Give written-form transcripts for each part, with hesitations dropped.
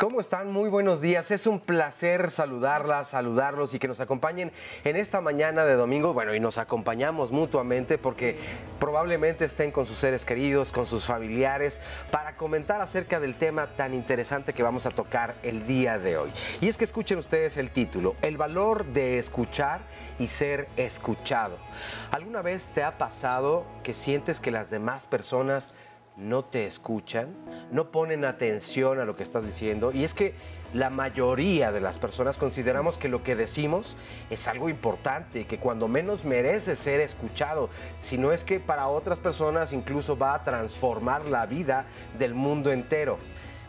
¿Cómo están? Muy buenos días. Es un placer saludarlos y que nos acompañen en esta mañana de domingo. Bueno, y nos acompañamos mutuamente porque probablemente estén con sus seres queridos, con sus familiares, para comentar acerca del tema tan interesante que vamos a tocar el día de hoy. Y es que escuchen ustedes el título, el valor de escuchar y ser escuchado. ¿Alguna vez te ha pasado que sientes que las demás personas no te escuchan, no ponen atención a lo que estás diciendo? Y es que la mayoría de las personas consideramos que lo que decimos es algo importante y que cuando menos merece ser escuchado, si no es que para otras personas incluso va a transformar la vida del mundo entero.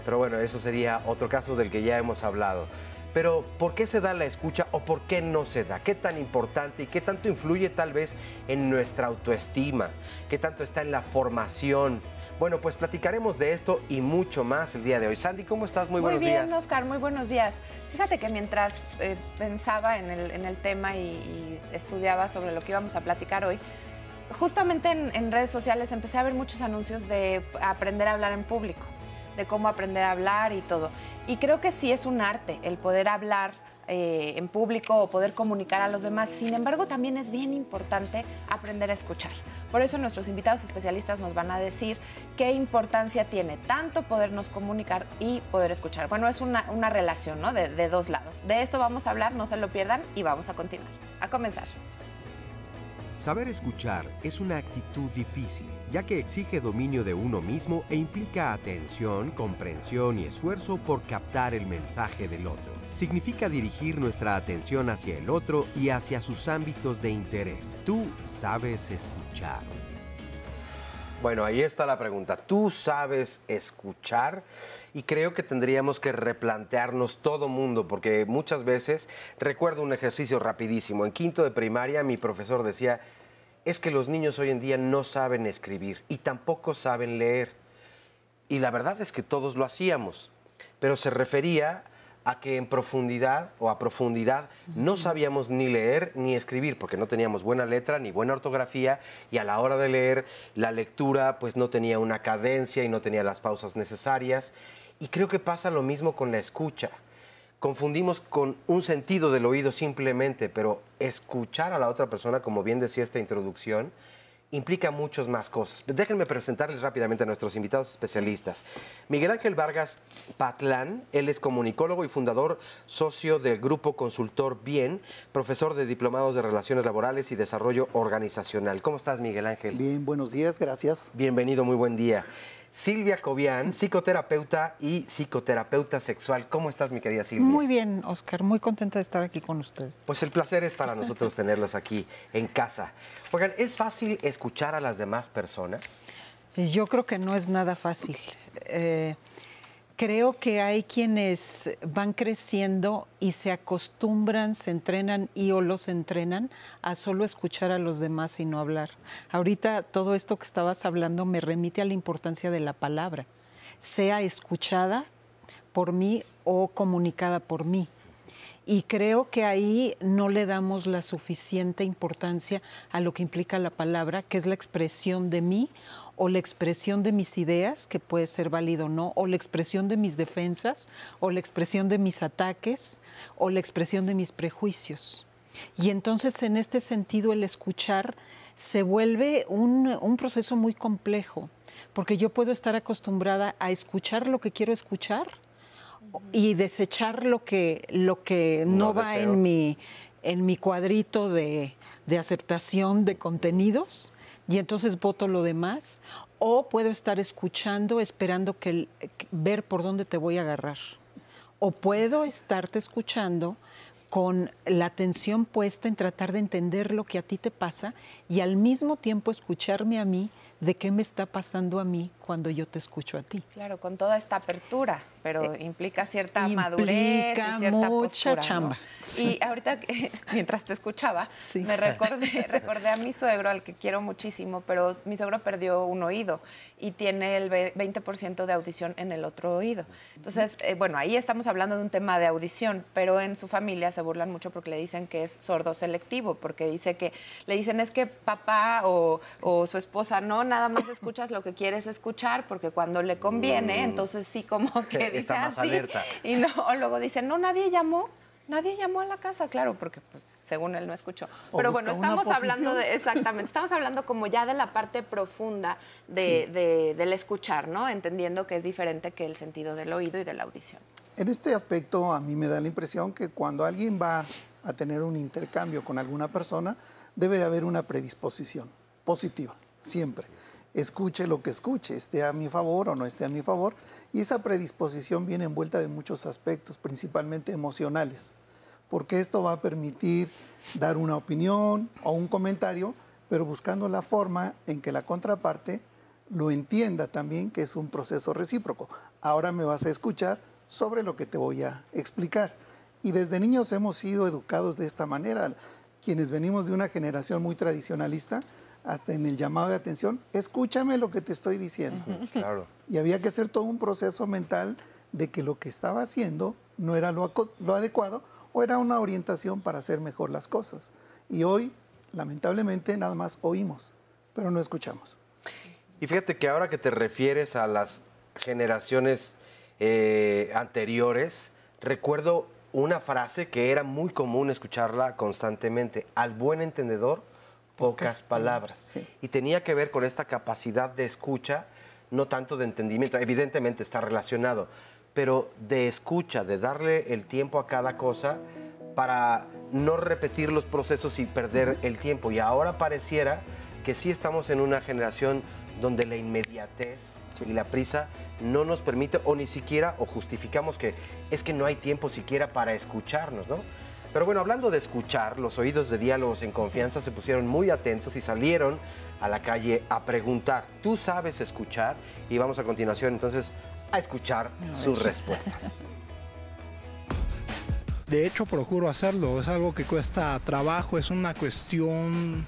Pero bueno, eso sería otro caso del que ya hemos hablado. Pero, ¿por qué se da la escucha o por qué no se da? ¿Qué tan importante y qué tanto influye tal vez en nuestra autoestima? ¿Qué tanto está en la formación? Bueno, pues platicaremos de esto y mucho más el día de hoy. Sandy, ¿cómo estás? Muy buenos días. Muy bien, Oscar, muy buenos días. Fíjate que mientras pensaba en el tema y estudiaba sobre lo que íbamos a platicar hoy, justamente en redes sociales empecé a ver muchos anuncios de aprender a hablar en público, de cómo aprender a hablar y todo. Y creo que sí es un arte el poder hablar en público o poder comunicar a los demás. Sin embargo, también es bien importante aprender a escuchar. Por eso nuestros invitados especialistas nos van a decir qué importancia tiene tanto podernos comunicar y poder escuchar. Bueno, es una relación, ¿no? de dos lados. De esto vamos a hablar, no se lo pierdan y vamos a continuar. A comenzar. Saber escuchar es una actitud difícil, ya que exige dominio de uno mismo e implica atención, comprensión y esfuerzo por captar el mensaje del otro. Significa dirigir nuestra atención hacia el otro y hacia sus ámbitos de interés. ¿Tú sabes escuchar? Bueno, ahí está la pregunta. ¿Tú sabes escuchar? Y creo que tendríamos que replantearnos todo mundo, porque muchas veces, recuerdo un ejercicio rapidísimo, en quinto de primaria mi profesor decía, es que los niños hoy en día no saben escribir y tampoco saben leer. Y la verdad es que todos lo hacíamos, pero se refería a que en profundidad o a profundidad no sabíamos ni leer ni escribir porque no teníamos buena letra ni buena ortografía y a la hora de leer la lectura pues no tenía una cadencia y no tenía las pausas necesarias. Y creo que pasa lo mismo con la escucha. Confundimos con un sentido del oído simplemente, pero escuchar a la otra persona, como bien decía esta introducción, implica muchas más cosas. Déjenme presentarles rápidamente a nuestros invitados especialistas. Miguel Ángel Vargas Patlán, él es comunicólogo y fundador socio del Grupo Consultor Bien, profesor de diplomados de Relaciones Laborales y Desarrollo Organizacional. ¿Cómo estás, Miguel Ángel? Bien, buenos días, gracias. Bienvenido, muy buen día. Silvia Cobian, psicoterapeuta y psicoterapeuta sexual. ¿Cómo estás, mi querida Silvia? Muy bien, Oscar. Muy contenta de estar aquí con ustedes. Pues el placer es para nosotros tenerlos aquí en casa. Oigan, ¿es fácil escuchar a las demás personas? Yo creo que no es nada fácil. Creo que hay quienes van creciendo y se acostumbran, se entrenan o los entrenan a solo escuchar a los demás y no hablar. Ahorita todo esto que estabas hablando me remite a la importancia de la palabra, sea escuchada por mí o comunicada por mí. Y creo que ahí no le damos la suficiente importancia a lo que implica la palabra, que es la expresión de mí o la expresión de mis ideas, que puede ser válido o no, o la expresión de mis defensas, o la expresión de mis ataques, o la expresión de mis prejuicios. Y entonces, en este sentido, el escuchar se vuelve un proceso muy complejo, porque yo puedo estar acostumbrada a escuchar lo que quiero escuchar y desechar lo que no va en mi cuadrito de aceptación de contenidos, y entonces voto lo demás, o puedo estar escuchando, esperando ver por dónde te voy a agarrar. O puedo estarte escuchando con la atención puesta en tratar de entender lo que a ti te pasa y al mismo tiempo escucharme a mí de qué me está pasando a mí cuando yo te escucho a ti. Claro, con toda esta apertura, pero implica cierta madurez y cierta mucha postura, chamba. ¿no? Sí. Y ahorita, mientras te escuchaba, sí, me recordé a mi suegro, al que quiero muchísimo, pero mi suegro perdió un oído y tiene el 20% de audición en el otro oído. Entonces, bueno, ahí estamos hablando de un tema de audición, pero en su familia se burlan mucho porque le dicen que es sordo selectivo, porque le dicen es que papá o su esposa no, nada más escuchas lo que quieres escuchar, porque cuando le conviene, entonces sí como que dice está más así. alerta. Y luego dice, no, nadie llamó a la casa, claro, porque pues según él no escuchó. Pero bueno, estamos hablando exactamente, estamos hablando como ya de la parte profunda del escuchar, ¿no? Entendiendo que es diferente que el sentido del oído y de la audición. En este aspecto, a mí me da la impresión que cuando alguien va a tener un intercambio con alguna persona, debe de haber una predisposición positiva, siempre. Escuche lo que escuche, esté a mi favor o no esté a mi favor, y esa predisposición viene envuelta de muchos aspectos, principalmente emocionales, porque esto va a permitir dar una opinión o un comentario, pero buscando la forma en que la contraparte lo entienda también, que es un proceso recíproco. Ahora me vas a escuchar sobre lo que te voy a explicar. Y desde niños hemos sido educados de esta manera. Quienes venimos de una generación muy tradicionalista, hasta en el llamado de atención, escúchame lo que te estoy diciendo. Claro. Y había que hacer todo un proceso mental de que lo que estaba haciendo no era lo adecuado o era una orientación para hacer mejor las cosas. Y hoy, lamentablemente, nada más oímos, pero no escuchamos. Y fíjate que ahora que te refieres a las generaciones anteriores, recuerdo una frase que era muy común escucharla constantemente: al buen entendedor, pocas palabras. Sí. Y tenía que ver con esta capacidad de escucha, no tanto de entendimiento, evidentemente está relacionado, pero de escucha, de darle el tiempo a cada cosa para no repetir los procesos y perder el tiempo. Y ahora pareciera que sí estamos en una generación donde la inmediatez y la prisa no nos permite, o ni siquiera, o justificamos que es que no hay tiempo siquiera para escucharnos, ¿no? Pero bueno, hablando de escuchar, los oídos de Diálogos en Confianza se pusieron muy atentos y salieron a la calle a preguntar. ¿Tú sabes escuchar? Y vamos a continuación entonces a escuchar sus respuestas. De hecho, procuro hacerlo. Es algo que cuesta trabajo, es una cuestión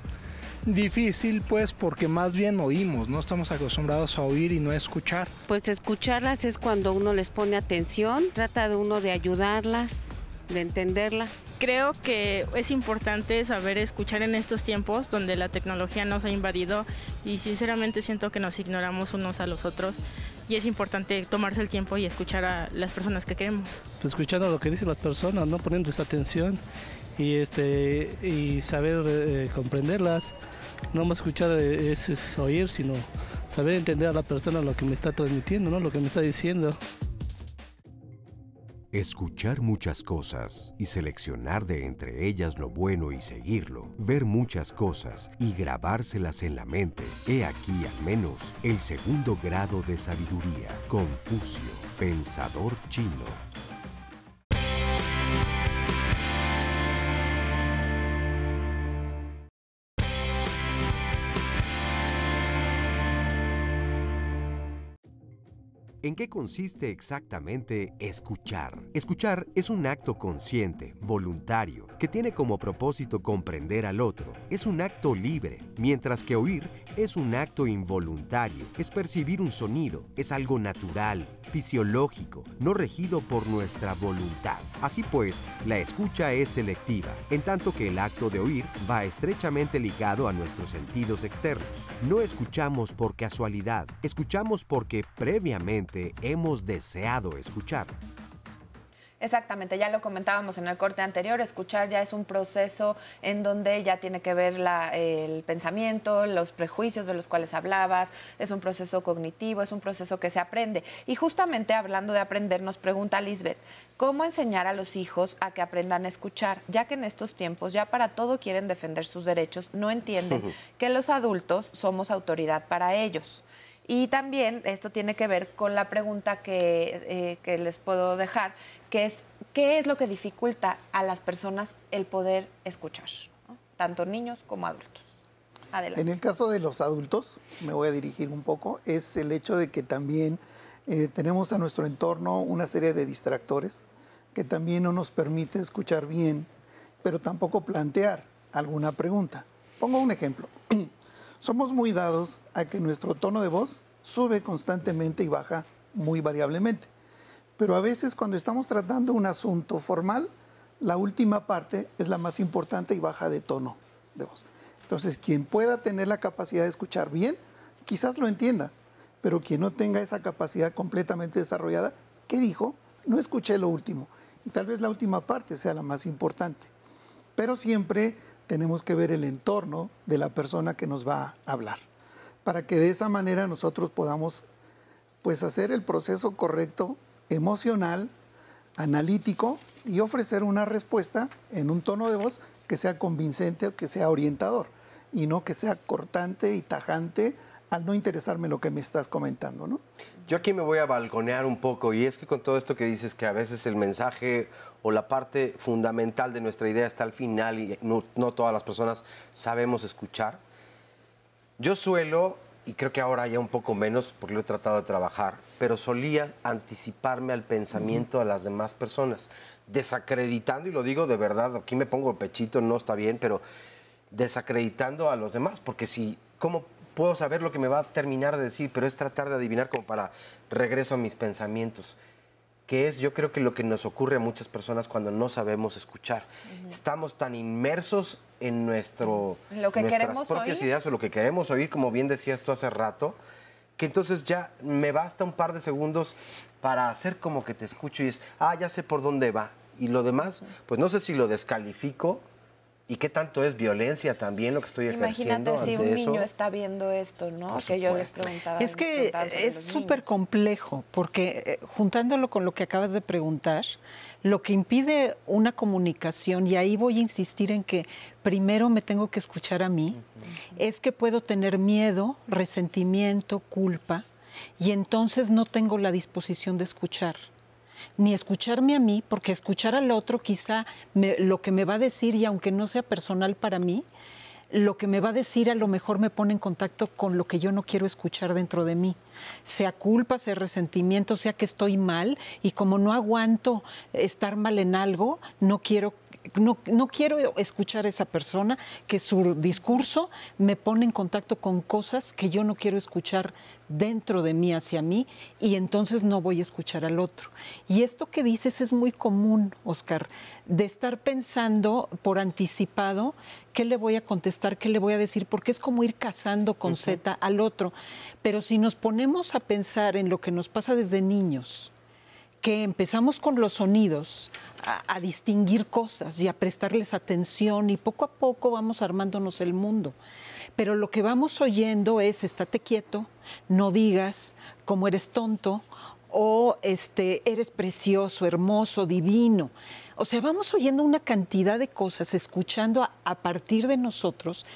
difícil, pues, porque más bien oímos, no estamos acostumbrados a oír y no a escuchar. Pues escucharlas es cuando uno les pone atención, trata de uno de ayudarlas, de entenderlas. Creo que es importante saber escuchar en estos tiempos donde la tecnología nos ha invadido y sinceramente siento que nos ignoramos unos a los otros y es importante tomarse el tiempo y escuchar a las personas que queremos. Escuchando lo que dicen las personas, no poniéndoles atención y saber comprenderlas. No más escuchar es oír, sino saber entender a la persona lo que me está transmitiendo, ¿no? Lo que me está diciendo. Escuchar muchas cosas y seleccionar de entre ellas lo bueno y seguirlo. Ver muchas cosas y grabárselas en la mente. He aquí al menos el segundo grado de sabiduría. Confucio, pensador chino. ¿En qué consiste exactamente escuchar? Escuchar es un acto consciente, voluntario, que tiene como propósito comprender al otro. Es un acto libre, mientras que oír es un acto involuntario. Es percibir un sonido, es algo natural, fisiológico, no regido por nuestra voluntad. Así pues, la escucha es selectiva, en tanto que el acto de oír va estrechamente ligado a nuestros sentidos externos. No escuchamos por casualidad, escuchamos porque previamente hemos deseado escuchar. Exactamente, ya lo comentábamos en el corte anterior, escuchar ya es un proceso en donde ya tiene que ver el pensamiento, los prejuicios de los cuales hablabas, es un proceso cognitivo, es un proceso que se aprende. Y justamente hablando de aprender, nos pregunta Lisbeth, ¿cómo enseñar a los hijos a que aprendan a escuchar? Ya que en estos tiempos ya para todo quieren defender sus derechos, no entienden que los adultos somos autoridad para ellos. Y también esto tiene que ver con la pregunta que les puedo dejar, que es, ¿qué es lo que dificulta a las personas el poder escuchar? ¿No? Tanto niños como adultos. Adelante. En el caso de los adultos, me voy a dirigir un poco, es el hecho de que también tenemos a nuestro entorno una serie de distractores que también no nos permite escuchar bien, pero tampoco plantear alguna pregunta. Pongo un ejemplo. Somos muy dados a que nuestro tono de voz sube constantemente y baja muy variablemente. Pero a veces cuando estamos tratando un asunto formal, la última parte es la más importante y baja de tono de voz. Entonces, quien pueda tener la capacidad de escuchar bien, quizás lo entienda, pero quien no tenga esa capacidad completamente desarrollada, ¿Qué dijo? No escuché lo último. Y tal vez la última parte sea la más importante. Pero siempre tenemos que ver el entorno de la persona que nos va a hablar, para que de esa manera nosotros podamos pues hacer el proceso correcto, emocional, analítico, y ofrecer una respuesta en un tono de voz que sea convincente o que sea orientador, y no que sea cortante y tajante al no interesarme lo que me estás comentando, ¿no? Yo aquí me voy a balconear un poco, y es que con todo esto que dices, que a veces el mensaje o la parte fundamental de nuestra idea está al final y no todas las personas sabemos escuchar. Yo suelo, y creo que ahora ya un poco menos porque lo he tratado de trabajar, pero solía anticiparme al pensamiento de las demás personas, desacreditando, y lo digo de verdad, aquí me pongo pechito, no está bien, pero desacreditando a los demás, porque si, ¿cómo puedo saber lo que me va a terminar de decir? Pero es tratar de adivinar como para regreso a mis pensamientos, que es, yo creo que lo que nos ocurre a muchas personas cuando no sabemos escuchar. Estamos tan inmersos en nuestras propias ideas o lo que queremos oír, como bien decías tú hace rato, que entonces ya me basta un par de segundos para hacer como que te escucho y es, ya sé por dónde va. Y lo demás, pues no sé si lo descalifico. ¿Y qué tanto es violencia también lo que estoy ejerciendo? Imagínate si un niño está viendo esto, ¿no? Que yo les preguntaba. Es que es súper complejo, porque juntándolo con lo que acabas de preguntar, lo que impide una comunicación, y ahí voy a insistir en que primero me tengo que escuchar a mí, es que puedo tener miedo, resentimiento, culpa, y entonces no tengo la disposición de escuchar. Ni escucharme a mí, porque escuchar al otro quizá lo que me va a decir, y aunque no sea personal para mí, lo que me va a decir a lo mejor me pone en contacto con lo que yo no quiero escuchar dentro de mí. Sea culpa, sea resentimiento, sea que estoy mal, y como no aguanto estar mal en algo, no quiero escuchar a esa persona, que su discurso me pone en contacto con cosas que yo no quiero escuchar dentro de mí, hacia mí, y entonces no voy a escuchar al otro. Y esto que dices es muy común, Oscar, de estar pensando por anticipado qué le voy a contestar, qué le voy a decir, porque es como ir cazando con Z al otro. Pero si nos ponemos a pensar en lo que nos pasa desde niños, que empezamos con los sonidos a distinguir cosas y a prestarles atención, y poco a poco vamos armándonos el mundo. Pero lo que vamos oyendo es, estate quieto, no digas, como eres tonto, o eres precioso, hermoso, divino. O sea, vamos oyendo una cantidad de cosas, escuchando a partir de nosotros,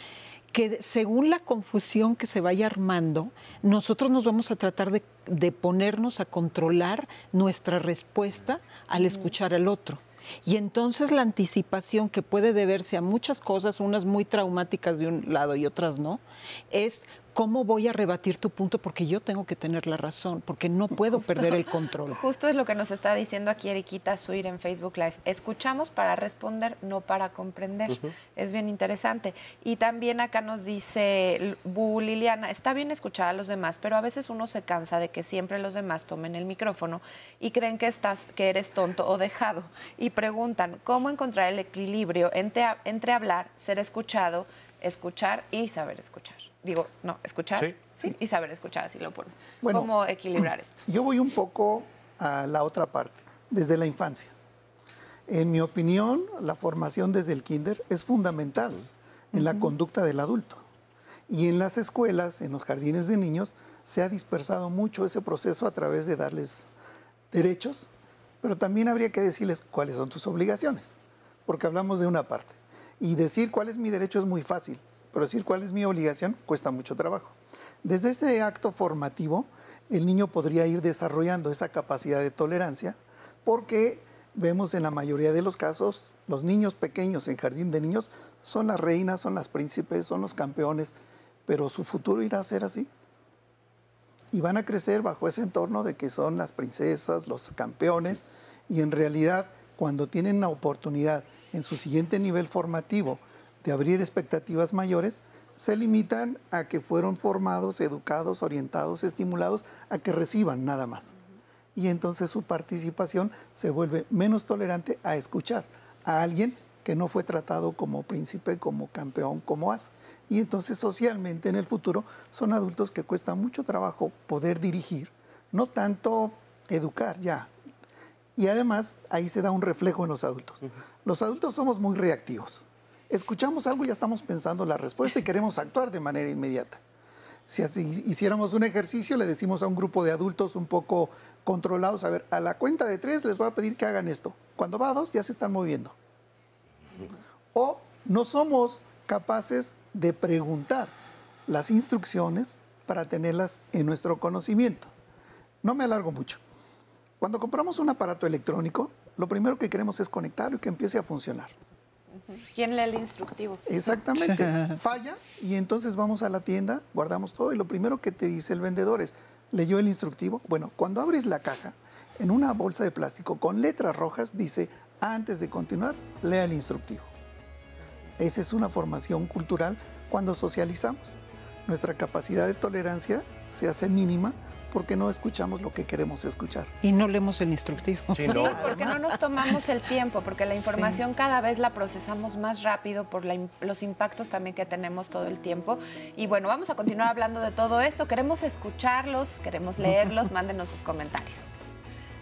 que según la confusión que se vaya armando, nosotros nos vamos a tratar de ponernos a controlar nuestra respuesta al escuchar al otro. Y entonces la anticipación, que puede deberse a muchas cosas, unas muy traumáticas de un lado y otras no, es cómo voy a rebatir tu punto, porque yo tengo que tener la razón, porque no puedo perder el control. Justo es lo que nos está diciendo aquí Eriquita Suir en Facebook Live. Escuchamos para responder, no para comprender. Es bien interesante. Y también acá nos dice Liliana, está bien escuchar a los demás, pero a veces uno se cansa de que siempre los demás tomen el micrófono y creen que eres tonto o dejado. Y preguntan, ¿cómo encontrar el equilibrio entre hablar, ser escuchado, escuchar y saber escuchar? Digo, no, escuchar y saber escuchar, así lo ponen. Bueno, ¿cómo equilibrar esto? Yo voy un poco a la otra parte, desde la infancia. En mi opinión, la formación desde el kinder es fundamental en la conducta del adulto. Y en las escuelas, en los jardines de niños, se ha dispersado mucho ese proceso a través de darles derechos, pero también habría que decirles cuáles son tus obligaciones, porque hablamos de una parte. Y decir cuál es mi derecho es muy fácil, pero decir cuál es mi obligación cuesta mucho trabajo. Desde ese acto formativo, el niño podría ir desarrollando esa capacidad de tolerancia, porque vemos en la mayoría de los casos, los niños pequeños en jardín de niños son las reinas, son las príncipes, son los campeones, pero su futuro irá a ser así. Y van a crecer bajo ese entorno de que son las princesas, los campeones, y en realidad, cuando tienen la oportunidad en su siguiente nivel formativo de abrir expectativas mayores, se limitan a que fueron formados, educados, orientados, estimulados a que reciban nada más. Y entonces su participación se vuelve menos tolerante a escuchar a alguien que no fue tratado como príncipe, como campeón, como as. Y entonces socialmente en el futuro son adultos que cuesta mucho trabajo poder dirigir, no tanto educar ya, Y además, ahí se da un reflejo en los adultos. Los adultos somos muy reactivos. Escuchamos algo y ya estamos pensando la respuesta y queremos actuar de manera inmediata. Si así hiciéramos un ejercicio, le decimos a un grupo de adultos un poco controlados, a ver, a la cuenta de 3 les voy a pedir que hagan esto. Cuando va a 2 ya se están moviendo. O no somos capaces de preguntar las instrucciones para tenerlas en nuestro conocimiento. No me alargo mucho. Cuando compramos un aparato electrónico, lo primero que queremos es conectarlo y que empiece a funcionar. ¿Quién lee el instructivo? Exactamente. Falla y entonces vamos a la tienda, guardamos todo y lo primero que te dice el vendedor es, ¿leyó el instructivo? Bueno, cuando abres la caja, en una bolsa de plástico con letras rojas dice, antes de continuar, lea el instructivo. Esa es una formación cultural cuando socializamos. Nuestra capacidad de tolerancia se hace mínima porque no escuchamos lo que queremos escuchar. Y no leemos el instructivo. Sí, porque no nos tomamos el tiempo, porque la información cada vez la procesamos más rápido por los impactos también que tenemos todo el tiempo. Y bueno, vamos a continuar hablando de todo esto. Queremos escucharlos, queremos leerlos, mándenos sus comentarios.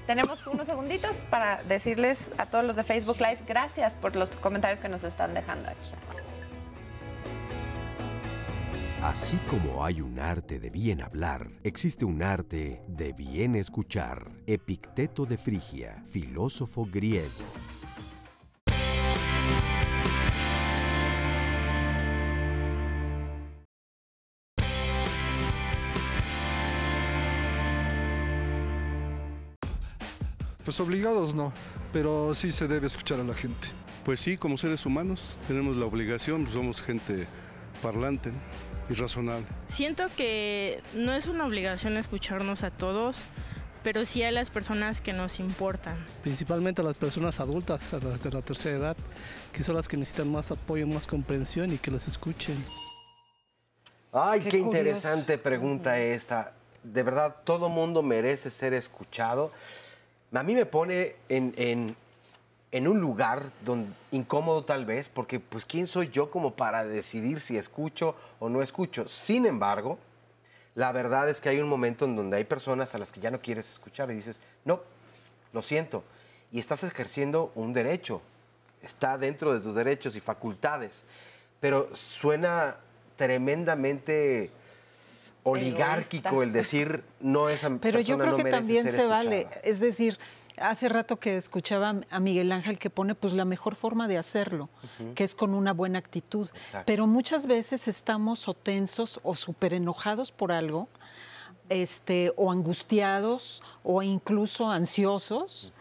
Tenemos unos segunditos para decirles a todos los de Facebook Live, gracias por los comentarios que nos están dejando aquí. Así como hay un arte de bien hablar, existe un arte de bien escuchar. Epicteto de Frigia, filósofo griego. Pues obligados no, pero sí se debe escuchar a la gente. Pues sí, como seres humanos tenemos la obligación, pues somos gente parlante y razonable. Siento que no es una obligación escucharnos a todos, pero sí a las personas que nos importan. Principalmente a las personas adultas, a las de la tercera edad, que son las que necesitan más apoyo, más comprensión y que las escuchen. Ay, qué interesante pregunta esta. De verdad, todo mundo merece ser escuchado. A mí me pone en un lugar incómodo tal vez, porque pues ¿quién soy yo como para decidir si escucho o no escucho? Sin embargo, la verdad es que hay un momento en donde hay personas a las que ya no quieres escuchar y dices, no, lo siento. Y estás ejerciendo un derecho, está dentro de tus derechos y facultades, pero suena tremendamente oligárquico el decir no, esa pero persona yo creo no que merece también ser se escuchada. vale, es decir, hace rato que escuchaba a Miguel Ángel que pone pues la mejor forma de hacerlo, que es con una buena actitud. Exacto. Pero muchas veces estamos o tensos o súper enojados por algo, o angustiados o incluso ansiosos,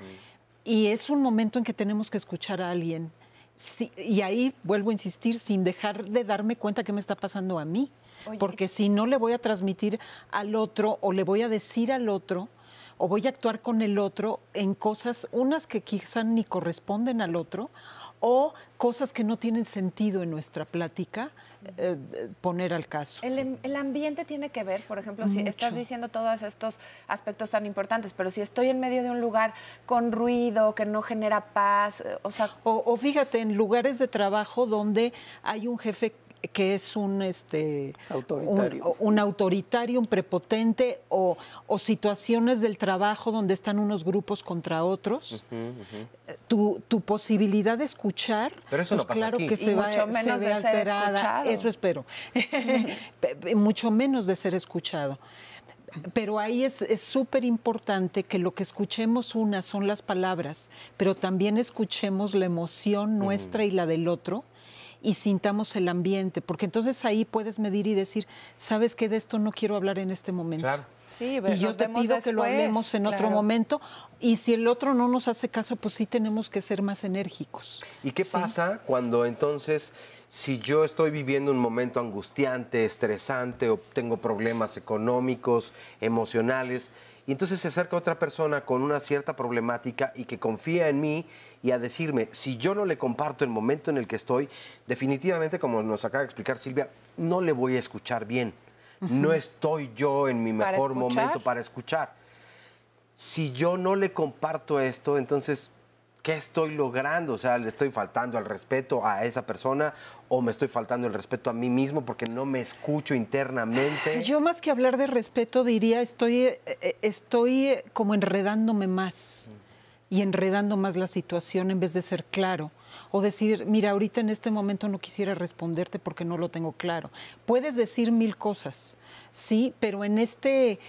y es un momento en que tenemos que escuchar a alguien. Sí, y ahí vuelvo a insistir, sin dejar de darme cuenta qué me está pasando a mí. Oye. Porque si no le voy a transmitir al otro o le voy a decir al otro o voy a actuar con el otro en cosas, unas que quizá ni corresponden al otro o cosas que no tienen sentido en nuestra plática, poner al caso. El ambiente tiene que ver, por ejemplo, si estás diciendo todos estos aspectos tan importantes, pero si estoy en medio de un lugar con ruido, que no genera paz, o sea... O fíjate, en lugares de trabajo donde hay un jefe que es un autoritario, un prepotente, o situaciones del trabajo donde están unos grupos contra otros, tu posibilidad de escuchar, pero eso pues no pasa claro aquí. que se ve alterada, eso espero, mucho menos de ser escuchado. Pero ahí es súper importante que lo que escuchemos son las palabras, pero también escuchemos la emoción nuestra y la del otro, y sintamos el ambiente, porque entonces ahí puedes medir y decir, ¿sabes qué? De esto no quiero hablar en este momento. Claro. Sí, y yo te pido que lo hablemos en otro momento, y si el otro no nos hace caso, pues sí tenemos que ser más enérgicos. ¿Y qué pasa cuando entonces, si yo estoy viviendo un momento angustiante, estresante, o tengo problemas económicos, emocionales, y entonces se acerca otra persona con una cierta problemática y que confía en mí y a decirme, si yo no le comparto el momento en el que estoy, definitivamente, como nos acaba de explicar Silvia, no le voy a escuchar bien. No estoy yo en mi mejor momento para escuchar. Si yo no le comparto esto, entonces, ¿qué estoy logrando? O sea, ¿le estoy faltando al respeto a esa persona o me estoy faltando el respeto a mí mismo porque no me escucho internamente? Yo más que hablar de respeto diría, estoy como enredándome más. y enredando más la situación en vez de ser claro. O decir, mira, ahorita en este momento no quisiera responderte porque no lo tengo claro. Puedes decir 1000 cosas, sí, pero en este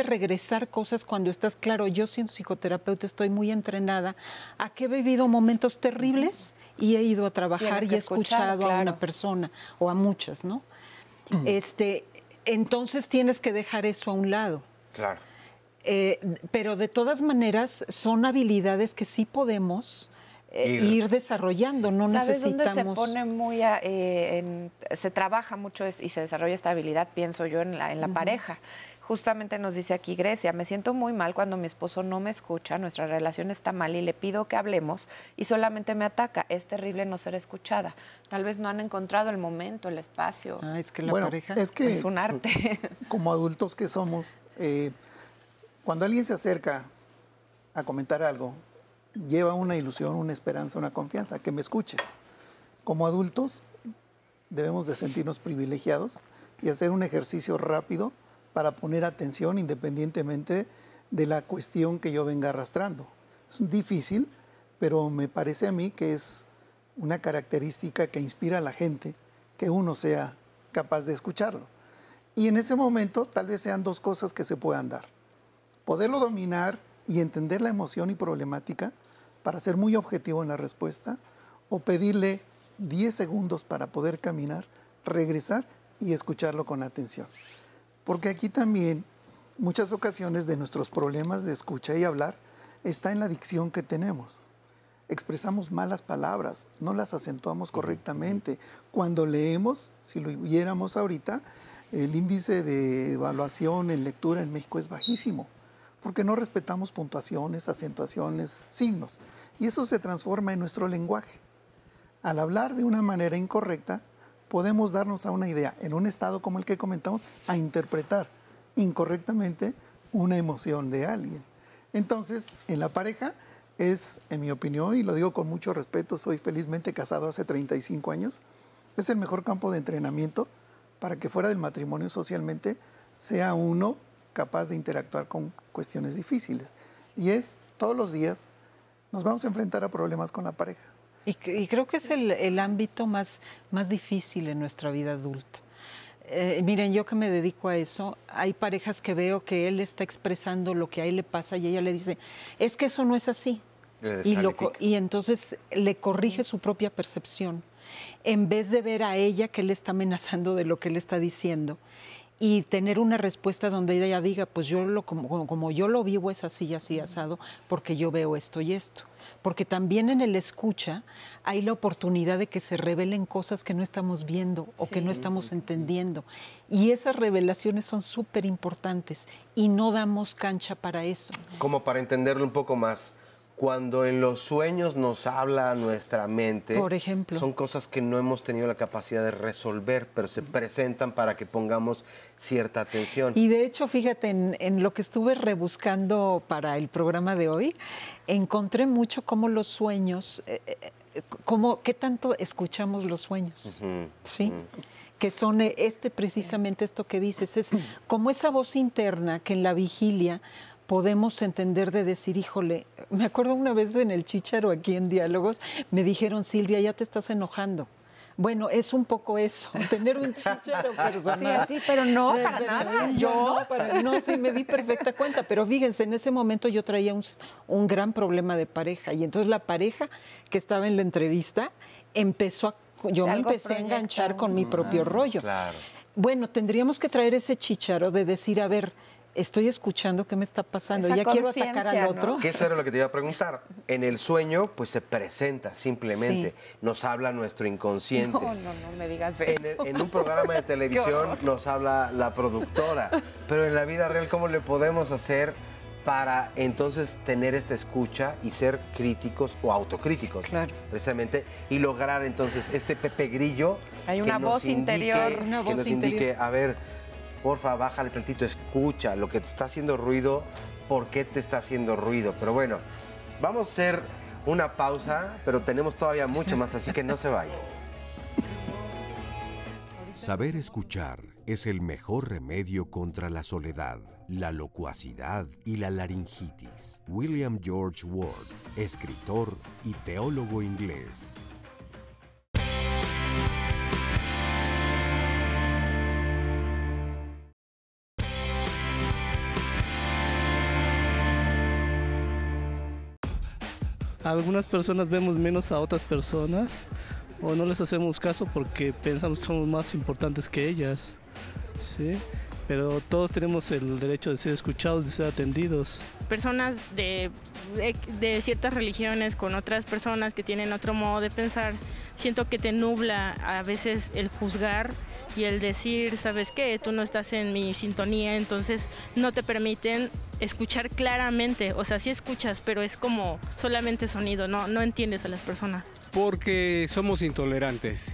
regresar cosas cuando estás claro, yo siendo psicoterapeuta estoy muy entrenada a que he vivido momentos terribles y he ido a trabajar y he escuchado a una persona o a muchas, ¿no? Entonces tienes que dejar eso a un lado. Claro. Pero de todas maneras son habilidades que sí podemos ir desarrollando, no ¿Sabes necesitamos... dónde se pone muy... se trabaja mucho y se desarrolla esta habilidad, pienso yo, en la pareja. Justamente nos dice aquí Grecia, me siento muy mal cuando mi esposo no me escucha, nuestra relación está mal y le pido que hablemos y solamente me ataca. Es terrible no ser escuchada. Tal vez no han encontrado el momento, el espacio. Es que la pareja es un arte. Como adultos que somos, cuando alguien se acerca a comentar algo, lleva una ilusión, una esperanza, una confianza, que me escuches. Como adultos debemos de sentirnos privilegiados y hacer un ejercicio rápido para poner atención independientemente de la cuestión que yo venga arrastrando. Es difícil, pero me parece a mí que es una característica que inspira a la gente que uno sea capaz de escucharlo. Y en ese momento tal vez sean dos cosas que se puedan dar. Poderlo dominar y entender la emoción y problemática para ser muy objetivo en la respuesta, o pedirle 10 segundos para poder caminar, regresar y escucharlo con atención. Porque aquí también muchas ocasiones de nuestros problemas de escucha y hablar está en la dicción que tenemos. Expresamos malas palabras, no las acentuamos correctamente. Cuando leemos, si lo viéramos ahorita, el índice de evaluación en lectura en México es bajísimo, porque no respetamos puntuaciones, acentuaciones, signos. Y eso se transforma en nuestro lenguaje. Al hablar de una manera incorrecta, podemos darnos a una idea, en un estado como el que comentamos, a interpretar incorrectamente una emoción de alguien. Entonces, en la pareja es, en mi opinión, y lo digo con mucho respeto, soy felizmente casado hace 35 años, es el mejor campo de entrenamiento para que fuera del matrimonio socialmente sea uno capaz de interactuar con cuestiones difíciles. Y es, todos los días, nos vamos a enfrentar a problemas con la pareja. Y creo que es el ámbito más difícil en nuestra vida adulta. Miren, yo que me dedico a eso, hay parejas que veo que él está expresando lo que a él le pasa y ella le dice, es que eso no es así. Y entonces le corrige su propia percepción, en vez de ver a ella que él está amenazando de lo que él está diciendo. Y tener una respuesta donde ella diga, pues yo como yo lo vivo es así, así, asado, porque yo veo esto y esto. Porque también en el escucha hay la oportunidad de que se revelen cosas que no estamos viendo o que no estamos entendiendo. Y esas revelaciones son súper importantes y no damos cancha para eso. Como para entenderlo un poco más, cuando en los sueños nos habla nuestra mente, por ejemplo, son cosas que no hemos tenido la capacidad de resolver, pero se presentan para que pongamos cierta atención. Y de hecho, fíjate, en lo que estuve rebuscando para el programa de hoy, encontré mucho cómo los sueños, qué tanto escuchamos los sueños, ¿sí? Que son precisamente esto que dices, es como esa voz interna que en la vigilia podemos entender de decir, híjole, me acuerdo una vez en el Chícharo, aquí en Diálogos, me dijeron, Silvia, ya te estás enojando. Bueno, es un poco eso, tener un chícharo personal. Sí, pero no, para nada. No, sí, me di perfecta cuenta, pero fíjense, en ese momento yo traía un gran problema de pareja y entonces la pareja que estaba en la entrevista yo me empecé a enganchar con mi propio rollo. Claro. Bueno, tendríamos que traer ese chícharo de decir, a ver, estoy escuchando qué me está pasando, ya quiero atacar al otro. ¿no? Que eso era lo que te iba a preguntar. En el sueño, pues se presenta simplemente, nos habla nuestro inconsciente. No me digas eso. En un programa de televisión nos habla la productora, pero en la vida real, ¿cómo le podemos hacer para entonces tener esta escucha y ser críticos o autocríticos? Claro. Precisamente, y lograr entonces este Pepe Grillo. Hay una voz interior. Que nos indique, a ver, porfa, bájale tantito, escucha lo que te está haciendo ruido, por qué te está haciendo ruido. Pero bueno, vamos a hacer una pausa, pero tenemos todavía mucho más, así que no se vayan. Saber escuchar es el mejor remedio contra la soledad, la locuacidad y la laringitis. William George Ward, escritor y teólogo inglés. Algunas personas vemos menos a otras personas o no les hacemos caso porque pensamos que somos más importantes que ellas, ¿sí? Pero todos tenemos el derecho de ser escuchados, de ser atendidos. Personas de ciertas religiones con otras personas que tienen otro modo de pensar, siento que te nubla a veces el juzgar y el decir, ¿sabes qué? Tú no estás en mi sintonía, entonces no te permiten escuchar claramente. O sea, sí escuchas, pero es como solamente sonido, no entiendes a las personas. Porque somos intolerantes.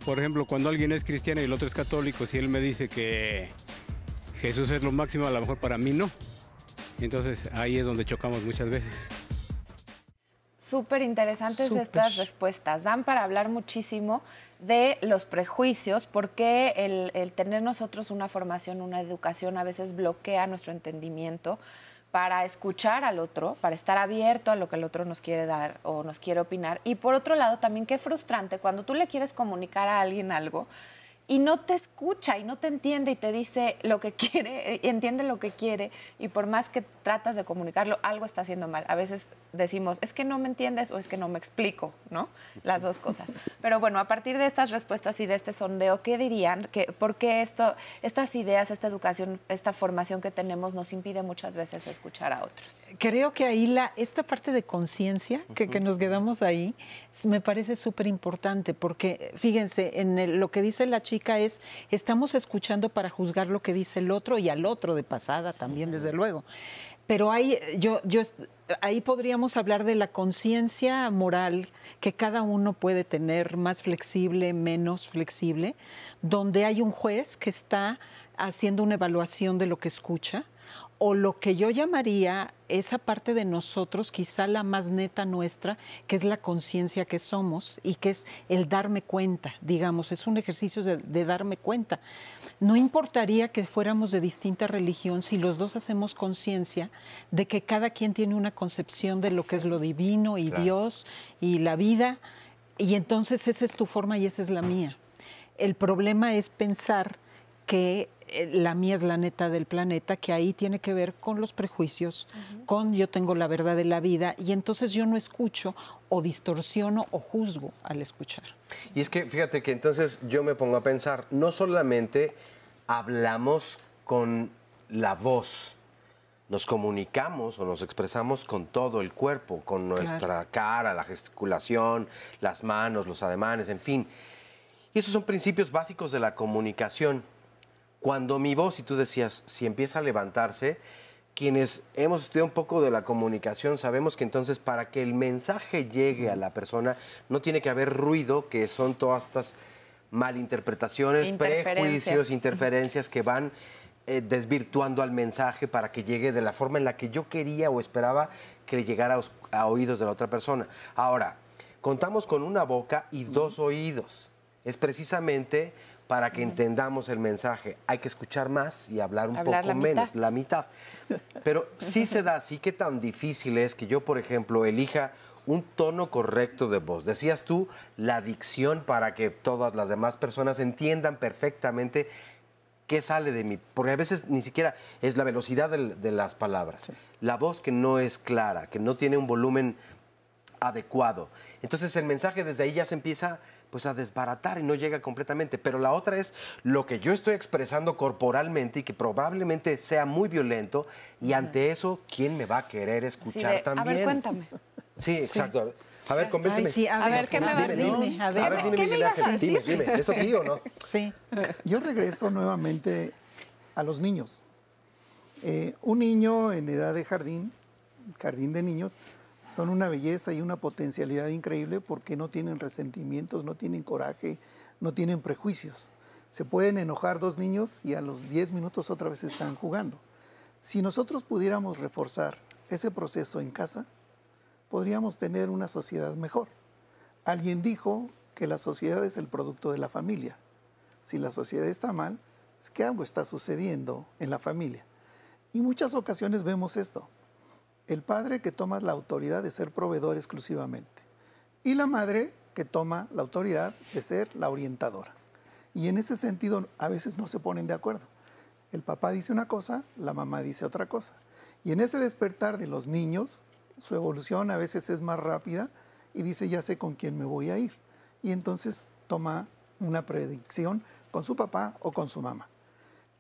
Por ejemplo, cuando alguien es cristiano y el otro es católico, si él me dice que Jesús es lo máximo, a lo mejor para mí no. Entonces ahí es donde chocamos muchas veces. Súper interesantes estas respuestas. Dan para hablar muchísimo de los prejuicios, porque el tener nosotros una formación, una educación a veces bloquea nuestro entendimiento para escuchar al otro, para estar abierto a lo que el otro nos quiere dar o nos quiere opinar. Y por otro lado, también qué frustrante cuando tú le quieres comunicar a alguien algo y no te escucha y no te entiende y te dice lo que quiere, entiende lo que quiere, y por más que tratas de comunicarlo, algo está haciendo mal. A veces decimos, es que no me entiendes o es que no me explico, ¿no? Las dos cosas. Pero bueno, a partir de estas respuestas y de este sondeo, ¿qué dirían? ¿Por qué estas ideas, esta educación, esta formación que tenemos nos impide muchas veces escuchar a otros? Creo que ahí esta parte de conciencia, que nos quedamos ahí, me parece súper importante, porque fíjense, en lo que dice la chica es, estamos escuchando para juzgar lo que dice el otro y al otro de pasada también, desde luego. Pero ahí podríamos hablar de la conciencia moral que cada uno puede tener, más flexible, menos flexible, donde hay un juez que está haciendo una evaluación de lo que escucha, o lo que yo llamaría esa parte de nosotros, quizá la más neta nuestra, que es la conciencia que somos y que es el darme cuenta, digamos, es un ejercicio de darme cuenta. No importaría que fuéramos de distinta religión si los dos hacemos conciencia de que cada quien tiene una concepción de lo que es lo divino y Dios y la vida, y entonces esa es tu forma y esa es la mía. El problema es pensar que la mía es la neta del planeta, que ahí tiene que ver con los prejuicios, con yo tengo la verdad de la vida, y entonces yo no escucho o distorsiono o juzgo al escuchar. Y es que fíjate que entonces yo me pongo a pensar, no solamente hablamos con la voz, nos comunicamos o nos expresamos con todo el cuerpo, con nuestra cara, la gesticulación, las manos, los ademanes, en fin. Y esos son principios básicos de la comunicación. Cuando mi voz, y tú decías, si empieza a levantarse, quienes hemos estudiado un poco de la comunicación sabemos que entonces para que el mensaje llegue a la persona no tiene que haber ruido, que son todas estas malinterpretaciones, prejuicios, interferencias que van desvirtuando al mensaje para que llegue de la forma en la que yo quería o esperaba que llegara a oídos de la otra persona. Ahora, contamos con una boca y dos oídos. Es precisamente para que entendamos el mensaje. Hay que escuchar más y hablar un poco menos, la mitad. Pero sí se da así, que tan difícil es que yo, por ejemplo, elija un tono correcto de voz. Decías tú, la dicción, para que todas las demás personas entiendan perfectamente qué sale de mí. Porque a veces ni siquiera es la velocidad de las palabras. Sí. La voz que no es clara, que no tiene un volumen adecuado. Entonces el mensaje desde ahí ya se empieza pues a desbaratar y no llega completamente. Pero la otra es lo que yo estoy expresando corporalmente y que probablemente sea muy violento, y ante eso, ¿quién me va a querer escuchar también? A ver, cuéntame. Sí, exacto. A ver, convénceme. Ay, sí, a ver, ¿qué me vas a decir? A ver, dime, Miguel Ángel, dime, ¿eso sí o no? Sí. Yo regreso nuevamente a los niños. Un niño en edad de jardín de niños, son una belleza y una potencialidad increíble porque no tienen resentimientos, no tienen coraje, no tienen prejuicios. Se pueden enojar dos niños y a los 10 minutos otra vez están jugando. Si nosotros pudiéramos reforzar ese proceso en casa, podríamos tener una sociedad mejor. Alguien dijo que la sociedad es el producto de la familia. Si la sociedad está mal, es que algo está sucediendo en la familia. Y muchas ocasiones vemos esto. El padre que toma la autoridad de ser proveedor exclusivamente y la madre que toma la autoridad de ser la orientadora. Y en ese sentido a veces no se ponen de acuerdo. El papá dice una cosa, la mamá dice otra cosa. Y en ese despertar de los niños, su evolución a veces es más rápida y dice, ya sé con quién me voy a ir. Y entonces toma una predicción con su papá o con su mamá.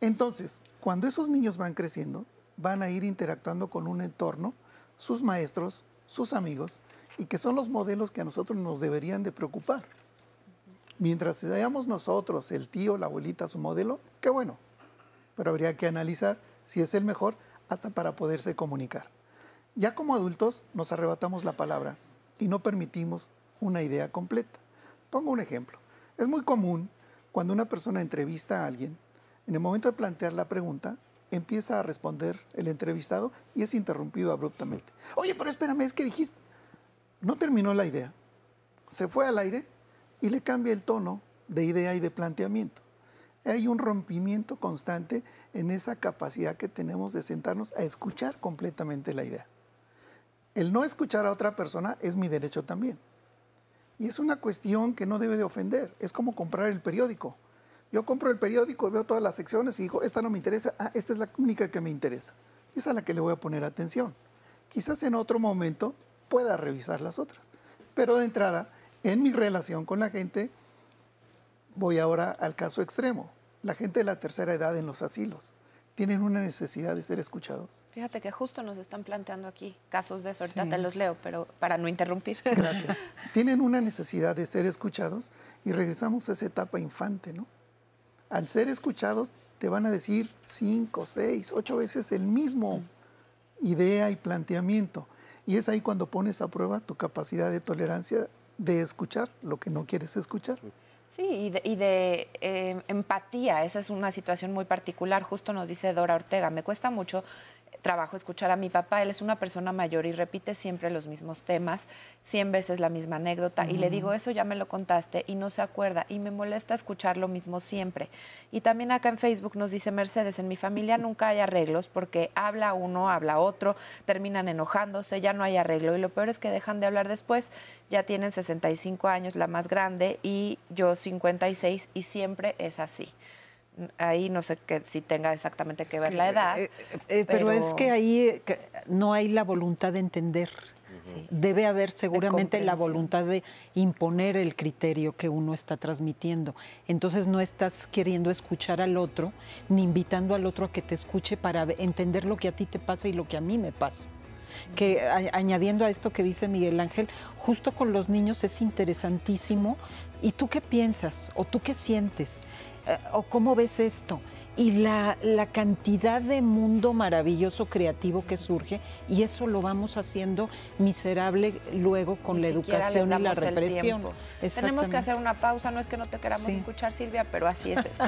Entonces, cuando esos niños van creciendo, van a ir interactuando con un entorno, sus maestros, sus amigos, y que son los modelos que a nosotros nos deberían de preocupar. Mientras seamos nosotros, el tío, la abuelita, su modelo, qué bueno. Pero habría que analizar si es el mejor hasta para poderse comunicar. Ya como adultos nos arrebatamos la palabra y no permitimos una idea completa. Pongo un ejemplo. Es muy común cuando una persona entrevista a alguien, en el momento de plantear la pregunta, empieza a responder el entrevistado y es interrumpido abruptamente. Oye, pero espérame, es que dijiste... No terminó la idea, se fue al aire y le cambia el tono de idea y de planteamiento. Hay un rompimiento constante en esa capacidad que tenemos de sentarnos a escuchar completamente la idea. El no escuchar a otra persona es mi derecho también. Y es una cuestión que no debe de ofender. Es como comprar el periódico. Yo compro el periódico, veo todas las secciones y digo, esta no me interesa, esta es la única que me interesa. Y es a la que le voy a poner atención. Quizás en otro momento pueda revisar las otras. Pero de entrada, en mi relación con la gente, voy ahora al caso extremo. La gente de la tercera edad en los asilos tienen una necesidad de ser escuchados. Fíjate que justo nos están planteando aquí casos de eso. Ahorita te los leo, pero para no interrumpir. Gracias. Tienen una necesidad de ser escuchados y regresamos a esa etapa infante, ¿no? Al ser escuchados te van a decir 5, 6, 8 veces el mismo idea y planteamiento. Y es ahí cuando pones a prueba tu capacidad de tolerancia de escuchar lo que no quieres escuchar. Sí, y de empatía. Esa es una situación muy particular. Justo nos dice Dora Ortega, me cuesta mucho trabajo escuchar a mi papá. Él es una persona mayor y repite siempre los mismos temas, 100 veces la misma anécdota. Y le digo, eso ya me lo contaste y no se acuerda. Y me molesta escuchar lo mismo siempre. Y también acá en Facebook nos dice Mercedes, en mi familia nunca hay arreglos porque habla uno, habla otro, terminan enojándose, ya no hay arreglo. Y lo peor es que dejan de hablar después. Ya tienen 65 años, la más grande, y yo 56, y siempre es así. Ahí no sé si tenga exactamente que ver la edad. Pero es que ahí no hay la voluntad de entender. Sí. Debe haber seguramente la voluntad de imponer el criterio que uno está transmitiendo. Entonces no estás queriendo escuchar al otro, ni invitando al otro a que te escuche para entender lo que a ti te pasa y lo que a mí me pasa. Que añadiendo a esto que dice Miguel Ángel, justo con los niños es interesantísimo. ¿Y tú qué piensas? ¿O tú qué sientes? ¿O cómo ves esto? Y la cantidad de mundo maravilloso creativo que surge, y eso lo vamos haciendo miserable luego con la educación y la represión. Tenemos que hacer una pausa, no es que no te queramos escuchar, Silvia, pero así es esto.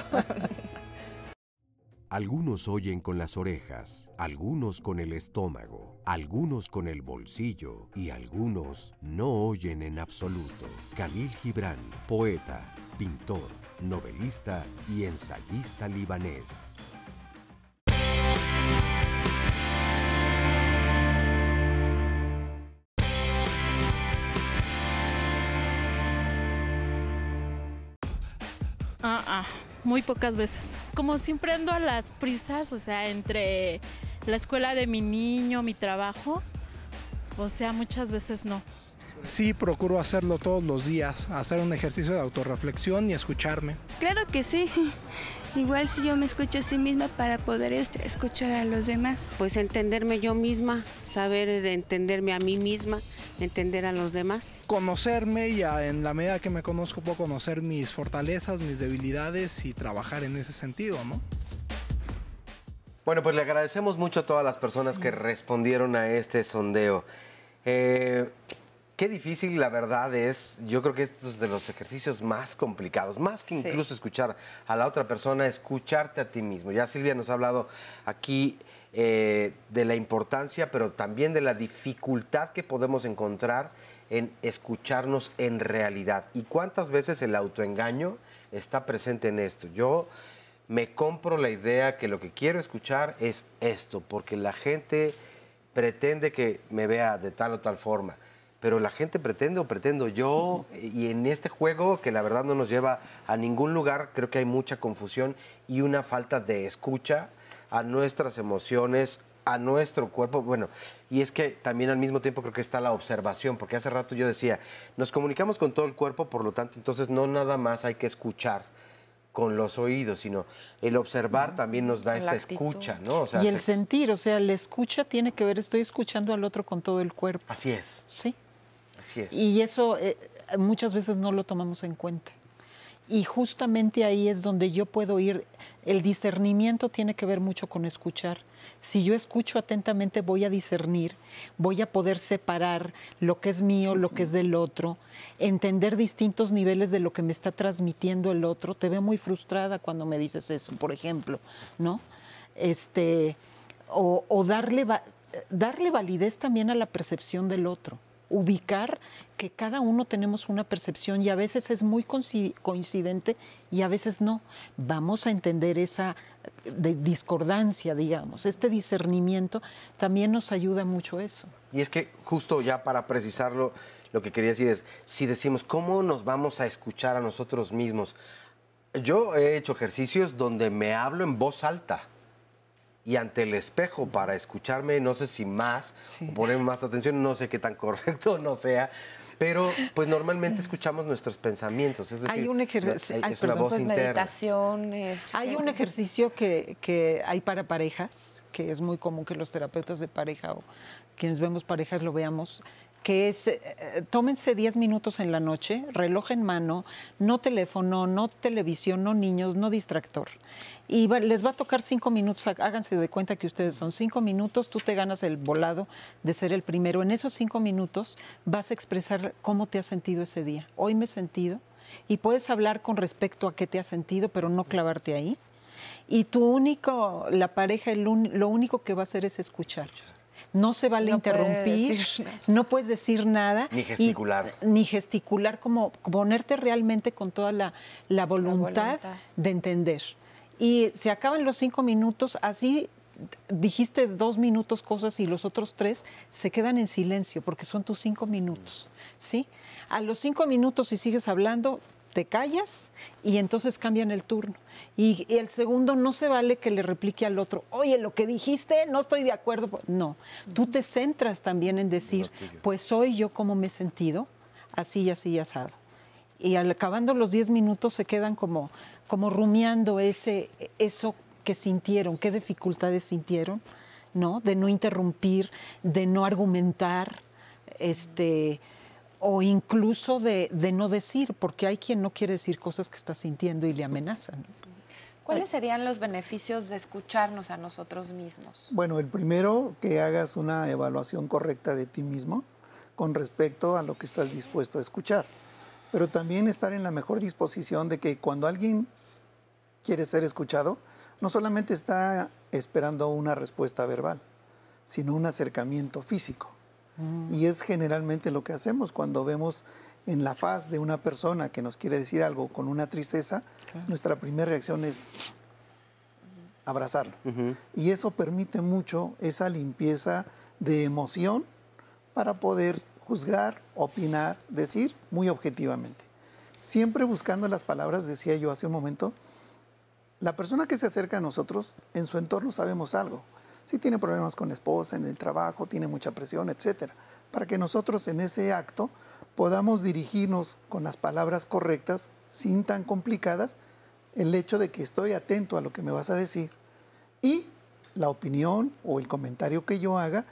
Algunos oyen con las orejas, algunos con el estómago, algunos con el bolsillo y algunos no oyen en absoluto. Khalil Gibran, poeta, pintor, novelista y ensayista libanés. Muy pocas veces. Como siempre ando a las prisas, o sea, entre la escuela de mi niño, mi trabajo, o sea, muchas veces no. Sí, procuro hacerlo todos los días, hacer un ejercicio de autorreflexión y escucharme. Claro que sí. Igual si yo me escucho a sí misma para poder escuchar a los demás. Pues entenderme yo misma, saber entenderme a mí misma, entender a los demás. Conocerme y en la medida que me conozco puedo conocer mis fortalezas, mis debilidades y trabajar en ese sentido, ¿no? Bueno, pues le agradecemos mucho a todas las personas que respondieron a este sondeo. Qué difícil, la verdad, es, yo creo que estos es de los ejercicios más complicados, más que incluso escuchar a la otra persona, escucharte a ti mismo. Ya Silvia nos ha hablado aquí de la importancia, pero también de la dificultad que podemos encontrar en escucharnos en realidad. ¿Y cuántas veces el autoengaño está presente en esto? Yo me compro la idea que lo que quiero escuchar es esto, porque la gente pretende que me vea de tal o tal forma, pero la gente pretende o pretendo yo, y en este juego que la verdad no nos lleva a ningún lugar, creo que hay mucha confusión y una falta de escucha a nuestras emociones, a nuestro cuerpo. Bueno, y es que también al mismo tiempo creo que está la observación, porque hace rato yo decía, nos comunicamos con todo el cuerpo, por lo tanto, entonces no nada más hay que escuchar con los oídos, sino el observar también nos da esta escucha, ¿no? O sea, y el sentir, o sea, la escucha tiene que ver, estoy escuchando al otro con todo el cuerpo. Así es. Sí. Así es. Y eso muchas veces no lo tomamos en cuenta. Y justamente ahí es donde yo puedo ir. El discernimiento tiene que ver mucho con escuchar. Si yo escucho atentamente, voy a discernir, voy a poder separar lo que es mío, lo que es del otro, entender distintos niveles de lo que me está transmitiendo el otro. Te veo muy frustrada cuando me dices eso, por ejemplo, ¿no? O darle validez también a la percepción del otro. Ubicar que cada uno tenemos una percepción y a veces es muy coincidente y a veces no. Vamos a entender esa discordancia, digamos. Este discernimiento también nos ayuda mucho eso. Y es que justo ya para precisarlo, lo que quería decir es, si decimos, ¿cómo nos vamos a escuchar a nosotros mismos? Yo he hecho ejercicios donde me hablo en voz alta y ante el espejo para escucharme, no sé si más, o poner más atención, no sé qué tan correcto no sea, pero pues normalmente escuchamos nuestros pensamientos, es decir, hay un ejercicio, es una voz interna. Meditación. Hay un ejercicio que hay para parejas, que es muy común que los terapeutas de pareja o quienes vemos parejas lo veamos, que es, tómense 10 minutos en la noche, reloj en mano, no teléfono, no televisión, no niños, no distractor. Y les va a tocar 5 minutos, háganse de cuenta que ustedes son 5 minutos, tú te ganas el volado de ser el primero. En esos 5 minutos vas a expresar cómo te has sentido ese día. Hoy me he sentido, y puedes hablar con respecto a qué te has sentido, pero no clavarte ahí. Y la pareja, lo único que va a hacer es escuchar. No se vale interrumpir, no puedes decir nada. Ni gesticular. Ni gesticular, como ponerte realmente con toda la voluntad de entender. Y se acaban los 5 minutos, así dijiste 2 minutos cosas y los otros 3 se quedan en silencio porque son tus 5 minutos, ¿sí? A los 5 minutos, si sigues hablando, te callas y entonces cambian el turno. Y el segundo no se vale que le replique al otro, oye, lo que dijiste, no estoy de acuerdo. No, tú te centras también en decir, pues hoy yo cómo me he sentido, así y así y asado. Y acabando los 10 minutos se quedan como rumiando eso que sintieron, qué dificultades sintieron, ¿no? De no interrumpir, de no argumentar, o incluso de no decir, porque hay quien no quiere decir cosas que está sintiendo y le amenazan. ¿Cuáles serían los beneficios de escucharnos a nosotros mismos? Bueno, el primero, que hagas una evaluación correcta de ti mismo con respecto a lo que estás dispuesto a escuchar. Pero también estar en la mejor disposición de que cuando alguien quiere ser escuchado, no solamente está esperando una respuesta verbal, sino un acercamiento físico. Y es generalmente lo que hacemos cuando vemos en la faz de una persona que nos quiere decir algo con una tristeza, nuestra primera reacción es abrazarlo. Y eso permite mucho esa limpieza de emoción para poder juzgar, opinar, decir muy objetivamente. Siempre buscando las palabras, decía yo hace un momento, la persona que se acerca a nosotros, en su entorno sabemos algo. Si tiene problemas con la esposa, en el trabajo, tiene mucha presión, etcétera. Para que nosotros en ese acto podamos dirigirnos con las palabras correctas, sin tan complicadas, el hecho de que estoy atento a lo que me vas a decir y la opinión o el comentario que yo haga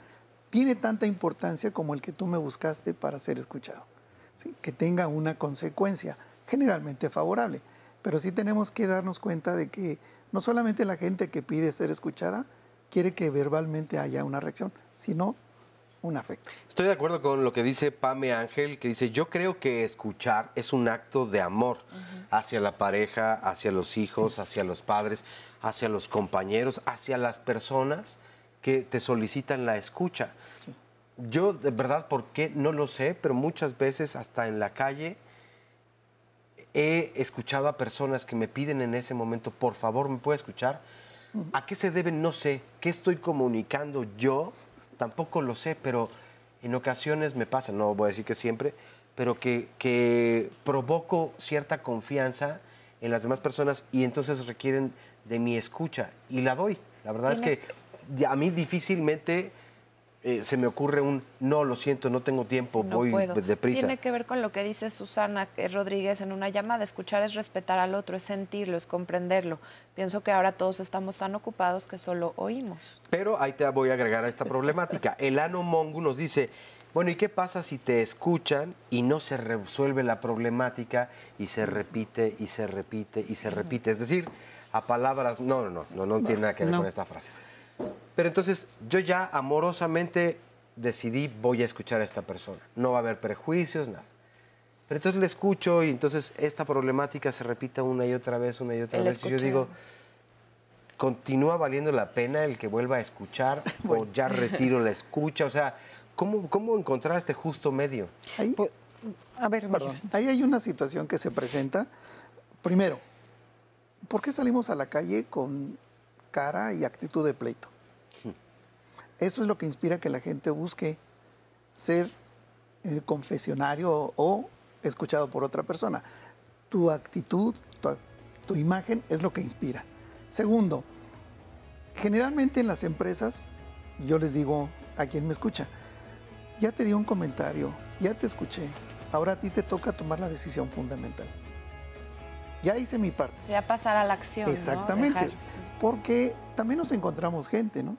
tiene tanta importancia como el que tú me buscaste para ser escuchado. ¿Sí? Que tenga una consecuencia, generalmente favorable. Pero sí tenemos que darnos cuenta de que no solamente la gente que pide ser escuchada quiere que verbalmente haya una reacción, sino un afecto. Estoy de acuerdo con lo que dice Pame Ángel, que dice, yo creo que escuchar es un acto de amor hacia la pareja, hacia los hijos, hacia los padres, hacia los compañeros, hacia las personas que te solicitan la escucha. Sí. Yo, de verdad, ¿por qué? No lo sé, pero muchas veces hasta en la calle he escuchado a personas que me piden en ese momento, por favor, ¿me puede escuchar? ¿A qué se debe? No sé. ¿Qué estoy comunicando yo? Tampoco lo sé, pero en ocasiones me pasa, no voy a decir que siempre, pero que provoco cierta confianza en las demás personas y entonces requieren de mi escucha y la doy. La verdad es que a mí difícilmente se me ocurre no, lo siento, no tengo tiempo, no voy puedo. deprisa. Tiene que ver con lo que dice Susana Rodríguez en una llamada. Escuchar es respetar al otro, es sentirlo, es comprenderlo. Pienso que ahora todos estamos tan ocupados que solo oímos. Pero ahí te voy a agregar a esta problemática. Elano Mongu nos dice, bueno, ¿y qué pasa si te escuchan y no se resuelve la problemática y se repite y se repite y se repite? Es decir, a palabras... No tiene nada que ver con esta frase. Pero entonces yo ya amorosamente decidí, voy a escuchar a esta persona. No va a haber prejuicios, nada. Pero entonces le escucho y entonces esta problemática se repite una y otra vez, una y otra vez. Y yo digo, ¿continúa valiendo la pena el que vuelva a escuchar o ya retiro la escucha? O sea, ¿cómo encontrar este justo medio? Ahí hay una situación que se presenta. Primero, ¿por qué salimos a la calle con cara y actitud de pleito? Eso es lo que inspira que la gente busque ser confesionario o escuchado por otra persona. Tu actitud, tu imagen es lo que inspira. Segundo, generalmente en las empresas, yo les digo a quien me escucha, ya te di un comentario, ya te escuché, ahora a ti te toca tomar la decisión fundamental. Ya hice mi parte. O sea, pasar a la acción. Exactamente, ¿no? Porque también nos encontramos gente, ¿no?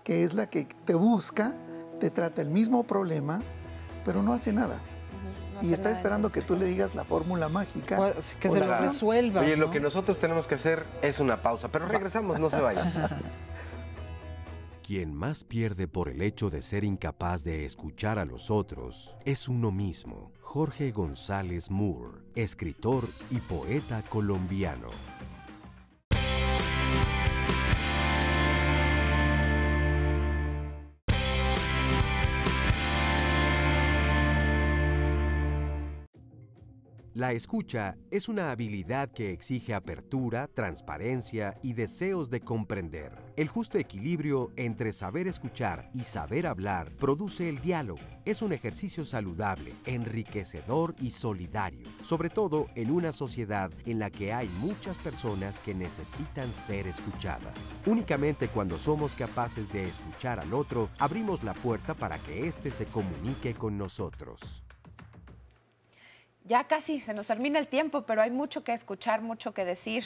Que es la que te busca, te trata el mismo problema, pero no hace nada. Y está esperando que tú le digas la fórmula mágica. Que se lo resuelva. Oye, lo que nosotros tenemos que hacer es una pausa, pero regresamos, no se vayan. Quien más pierde por el hecho de ser incapaz de escuchar a los otros es uno mismo. Jorge González Moore, escritor y poeta colombiano. La escucha es una habilidad que exige apertura, transparencia y deseos de comprender. El justo equilibrio entre saber escuchar y saber hablar produce el diálogo. Es un ejercicio saludable, enriquecedor y solidario, sobre todo en una sociedad en la que hay muchas personas que necesitan ser escuchadas. Únicamente cuando somos capaces de escuchar al otro, abrimos la puerta para que éste se comunique con nosotros. Ya casi se nos termina el tiempo, pero hay mucho que escuchar, mucho que decir.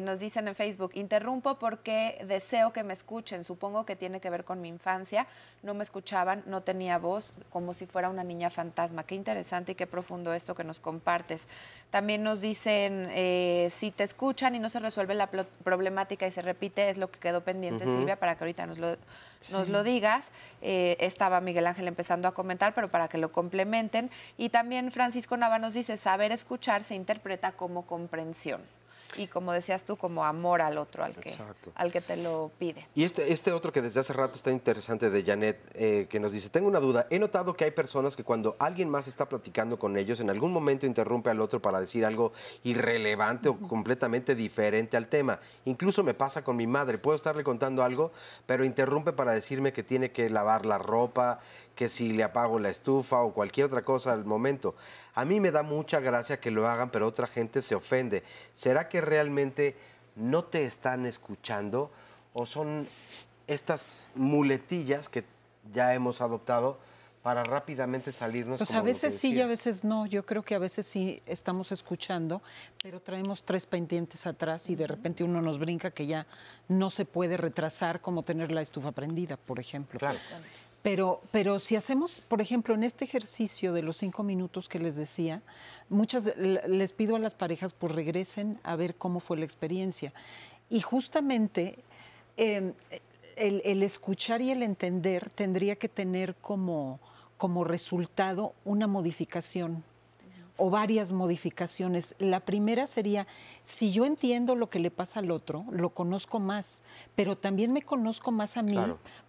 Nos dicen en Facebook, interrumpo porque deseo que me escuchen. Supongo que tiene que ver con mi infancia. No me escuchaban, no tenía voz, como si fuera una niña fantasma. Qué interesante y qué profundo esto que nos compartes. También nos dicen, si te escuchan y no se resuelve la problemática y se repite, es lo que quedó pendiente, Silvia, para que ahorita nos lo digas. Estaba Miguel Ángel empezando a comentar, pero para que lo complementen. Y también Francisco Nava nos dice, saber escuchar se interpreta como comprensión. Y como decías tú, como amor al otro, al que te lo pide. Y este otro que desde hace rato está interesante de Janet, que nos dice, tengo una duda, he notado que hay personas que cuando alguien más está platicando con ellos, en algún momento interrumpe al otro para decir algo irrelevante o completamente diferente al tema. Incluso me pasa con mi madre, puedo estarle contando algo, pero interrumpe para decirme que tiene que lavar la ropa, que si le apago la estufa o cualquier otra cosa al momento. A mí me da mucha gracia que lo hagan, pero otra gente se ofende. ¿Será que realmente no te están escuchando o son estas muletillas que ya hemos adoptado para rápidamente salirnos? Pues a veces sí y a veces no. Yo creo que a veces sí estamos escuchando, pero traemos 3 pendientes atrás y de repente uno nos brinca que ya no se puede retrasar, como tener la estufa prendida, por ejemplo. Claro. Pero si hacemos, por ejemplo, en este ejercicio de los 5 minutos que les decía, les pido a las parejas, pues regresen a ver cómo fue la experiencia. Y justamente el escuchar y el entender tendría que tener como resultado una modificación o varias modificaciones. La primera sería, si yo entiendo lo que le pasa al otro, lo conozco más, pero también me conozco más a mí,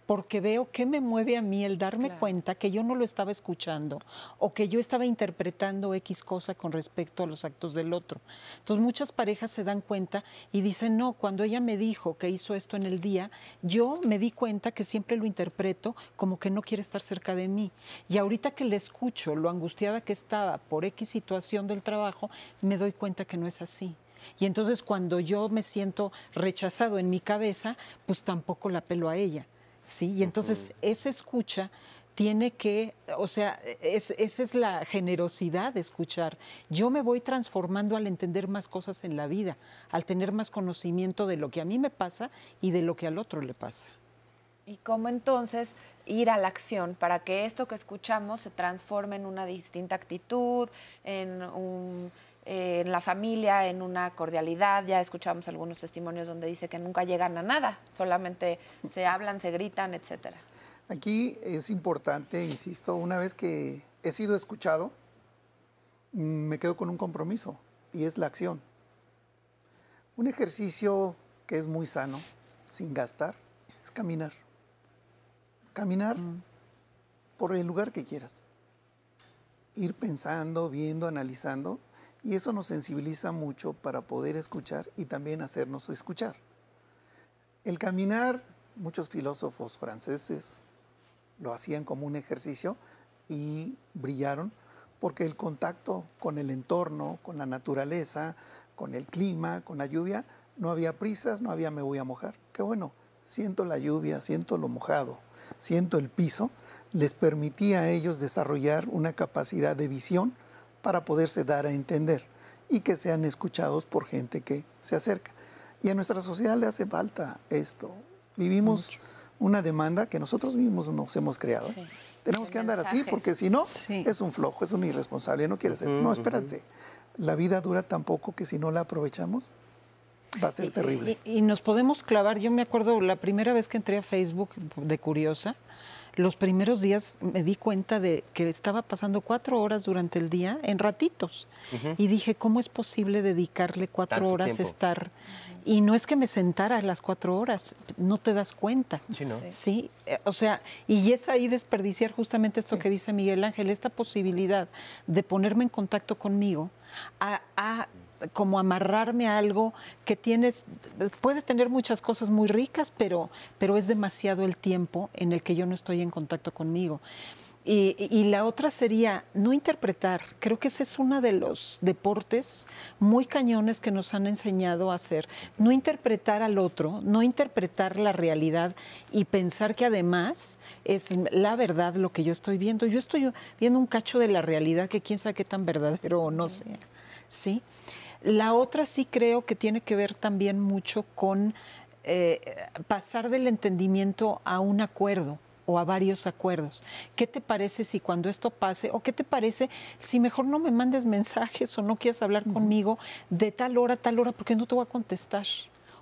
porque veo qué me mueve a mí el darme cuenta que yo no lo estaba escuchando o que yo estaba interpretando X cosa con respecto a los actos del otro. Entonces muchas parejas se dan cuenta y dicen, no, cuando ella me dijo que hizo esto en el día, yo me di cuenta que siempre lo interpreto como que no quiere estar cerca de mí. Y ahorita que le escucho lo angustiada que estaba por X situación del trabajo, me doy cuenta que no es así. Y entonces cuando yo me siento rechazado en mi cabeza, pues tampoco la apelo a ella. ¿Sí? Y entonces esa escucha tiene que, o sea, esa es la generosidad de escuchar. Yo me voy transformando al entender más cosas en la vida, al tener más conocimiento de lo que a mí me pasa y de lo que al otro le pasa. ¿Y cómo entonces ir a la acción para que esto que escuchamos se transforme en una distinta actitud, en la familia, en una cordialidad? Ya escuchamos algunos testimonios donde dice que nunca llegan a nada, solamente se hablan, se gritan, etcétera. Aquí es importante, insisto, una vez que he sido escuchado, me quedo con un compromiso y es la acción. Un ejercicio que es muy sano, sin gastar, es caminar. Caminar por el lugar que quieras. Ir pensando, viendo, analizando. Y eso nos sensibiliza mucho para poder escuchar y también hacernos escuchar. El caminar, muchos filósofos franceses lo hacían como un ejercicio y brillaron porque el contacto con el entorno, con la naturaleza, con el clima, con la lluvia, no había prisas, no había me voy a mojar. Qué bueno, siento la lluvia, siento lo mojado, siento el piso, les permitía a ellos desarrollar una capacidad de visión para poderse dar a entender y que sean escuchados por gente que se acerca. Y a nuestra sociedad le hace falta esto. Vivimos una demanda que nosotros mismos nos hemos creado. Sí. Tenemos que andar así porque si no, es un flojo, es un irresponsable, no quiere ser. No, espérate. La vida dura tan poco que si no la aprovechamos, va a ser terrible. Y nos podemos clavar. Yo me acuerdo la primera vez que entré a Facebook de curiosa, los primeros días me di cuenta de que estaba pasando 4 horas durante el día en ratitos. Y dije, ¿cómo es posible dedicarle 4 horas a estar? Y no es que me sentara a las 4 horas, no te das cuenta. Sí, ¿no? Sí, o sea, y es ahí desperdiciar justamente esto que dice Miguel Ángel, esta posibilidad de ponerme en contacto conmigo, como amarrarme a algo que puede tener muchas cosas muy ricas, pero es demasiado el tiempo en el que yo no estoy en contacto conmigo. Y la otra sería no interpretar. Creo que ese es uno de los deportes muy cañones que nos han enseñado a hacer. No interpretar al otro, no interpretar la realidad y pensar que además es la verdad lo que yo estoy viendo. Yo estoy viendo un cacho de la realidad que quién sabe qué tan verdadero o no sea. ¿Sí? La otra sí creo que tiene que ver también mucho con pasar del entendimiento a un acuerdo o a varios acuerdos. ¿Qué te parece si cuando esto pase, o qué te parece si mejor no me mandes mensajes o no quieres hablar conmigo de tal hora, porque no te voy a contestar?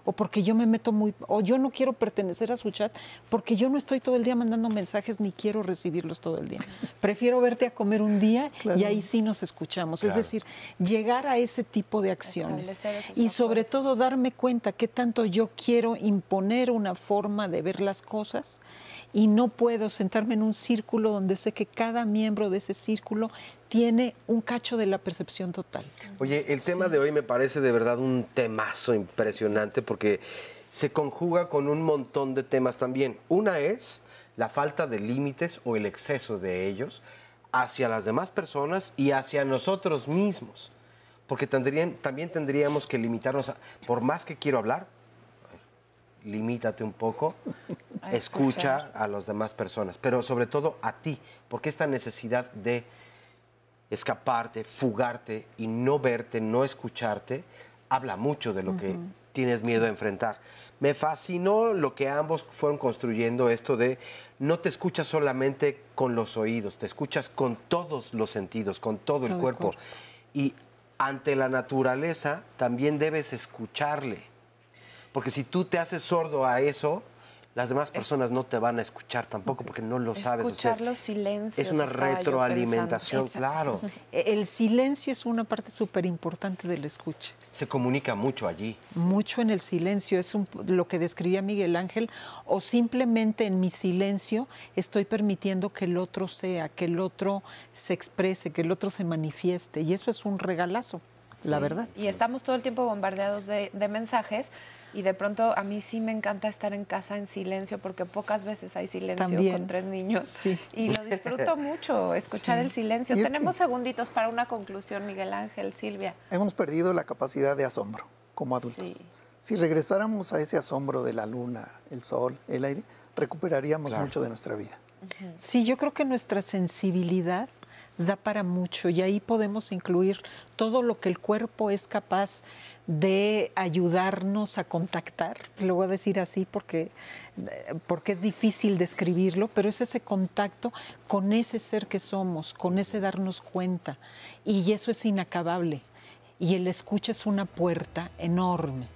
O porque yo me meto o yo no quiero pertenecer a su chat porque yo no estoy todo el día mandando mensajes ni quiero recibirlos todo el día. Prefiero verte a comer un día y ahí sí nos escuchamos. Claro. Es decir, llegar a ese tipo de acciones y sobre todo darme cuenta qué tanto yo quiero imponer una forma de ver las cosas y no puedo sentarme en un círculo donde sé que cada miembro de ese círculo tiene un cacho de la percepción total. Oye, el tema de hoy me parece de verdad un temazo impresionante porque se conjuga con un montón de temas también. Una es la falta de límites o el exceso de ellos hacia las demás personas y hacia nosotros mismos. Porque también tendríamos que limitarnos por más que quiero hablar, limítate un poco, escucha a las demás personas, pero sobre todo a ti, porque esta necesidad de escaparte, fugarte y no verte, no escucharte, habla mucho de lo que tienes miedo a enfrentar. Me fascinó lo que ambos fueron construyendo, esto de no te escuchas solamente con los oídos, te escuchas con todos los sentidos, con todo el cuerpo. Y ante la naturaleza también debes escucharle, porque si tú te haces sordo a eso, las demás personas no te van a escuchar tampoco porque no lo sabes hacer. Escuchar los silencios. Es una retroalimentación, claro. El silencio es una parte súper importante del escucha. Se comunica mucho allí. Mucho en el silencio, es lo que describía Miguel Ángel, o simplemente en mi silencio estoy permitiendo que el otro sea, que el otro se exprese, que el otro se manifieste, y eso es un regalazo, la verdad. Y estamos todo el tiempo bombardeados de mensajes, y de pronto a mí sí me encanta estar en casa en silencio, porque pocas veces hay silencio También. con 3 niños. Sí. Y lo disfruto mucho, escuchar Sí. el silencio. Y es Tenemos segunditos para una conclusión, Miguel Ángel, Silvia. Hemos perdido la capacidad de asombro como adultos. Sí. Si regresáramos a ese asombro de la luna, el sol, el aire, recuperaríamos mucho de nuestra vida. Sí, yo creo que nuestra sensibilidad da para mucho, y ahí podemos incluir todo lo que el cuerpo es capaz de ayudarnos a contactar. Lo voy a decir así porque es difícil describirlo, pero es ese contacto con ese ser que somos, con ese darnos cuenta, y eso es inacabable. Y el escucha es una puerta enorme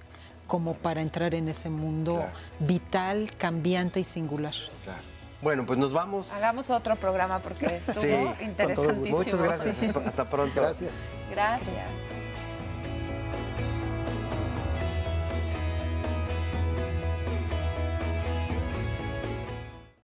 como para entrar en ese mundo vital, cambiante y singular. Claro. Bueno, pues nos vamos. Hagamos otro programa porque estuvo interesantísimo. Muchas gracias. Hasta pronto. Gracias. Gracias.